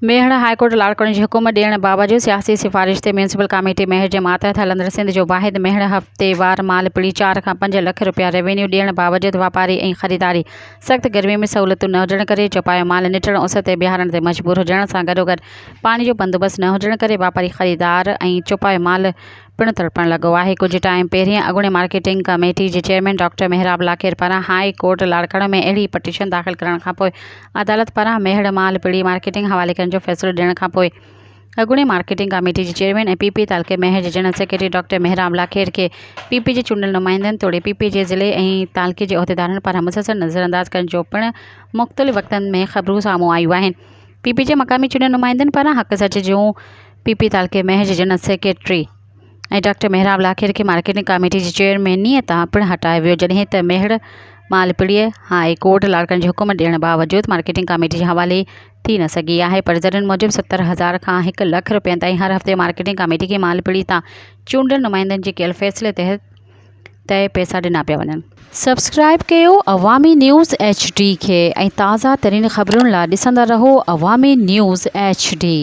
मेहर high court लाड़कण जी हुकूम ॾियण बावजूद सियासी सिफारिश ते म्यूनसिपल कमेटी मेहर जे मातहत हलंदड़ सिंध जो वाहिद मेहर हफ़्तेवार माल पिड़ी 4 खां 5 लख रुपया रेवेन्यू ॾियण बावजूद वापारी ऐं ख़रीदारी सख़्त गर्मी में सहूलियतूं न हुजण करे चौपायो माल निटण उस ते बीहारण ते मजबूर हुजण सां गॾोगॾु पाणी जो बंदोबस्त न हुजण करे वापारी ख़रीदार ऐं चौपायो माल पिणु तड़पण लॻो आहे। कुझु टाइम पहिरियों अॻूणे मार्केटिंग कमेटी जे चेयरमैन डॉक्टर मेहराब लाखेर पारां हाई कोर्ट लाड़कण में अहिड़ी पटिशन दाख़िल करण खां पोइ अदालत पारां मेहर माल पिड़ी मार्केटिंग हवाले करण जो फ़ैसिलो ॾियण खां पोइ अॻूणे मार्केटिंग कमेटी जे चेयरमैन ऐं पीपी तालके महर जे जनरल सेक्रेटरी डॉक्टर मेहराब लाखेर खे पीपी जे चूंडियल नुमाइंदनि तोड़े पीपी जे ज़िले ऐं तालके जे उहिदेदारनि पारां मुसलसल नज़रअंदाज करण जो पिणु मुख़्तलिफ़ वक़्तनि में ख़बरूं साम्हूं आयूं आहिनि। पीपी जे मक़ामी चूंडियल नुमाइंदनि पारां हक़ सच जूं पीपी तालके महर जे जनरल सेक्रेटरी ऐं डॉक्टर मेहराब लाखेर खे मार्केटिंग कमेटी जी चेयरमैनीअ तां पिणु हटायो वियो, जॾहिं त मेहर माल पिड़ीअ हाई कोर्ट लाड़कण जी हुकुम ॾियण बावजूद मार्केटिंग कमेटी जे हवाले थी न सघी आहे। पर ज़रियुनि मूजिब 70,000 खां 1 लख रुपयनि ताईं हर हफ़्ते मार्केटिंग कमेटी खे माल पिड़ी तां चूंडियल नुमाइंदनि जे कयल फ़ैसिले तहत तय पैसा ॾिना पिया वञनि। सब्सक्राइब कयो अवामी न्यूज़ HD खे ऐं ताज़ा तरीन ख़बरुनि लाइ ॾिसंदा रहो अवामी न्यूज़ HD।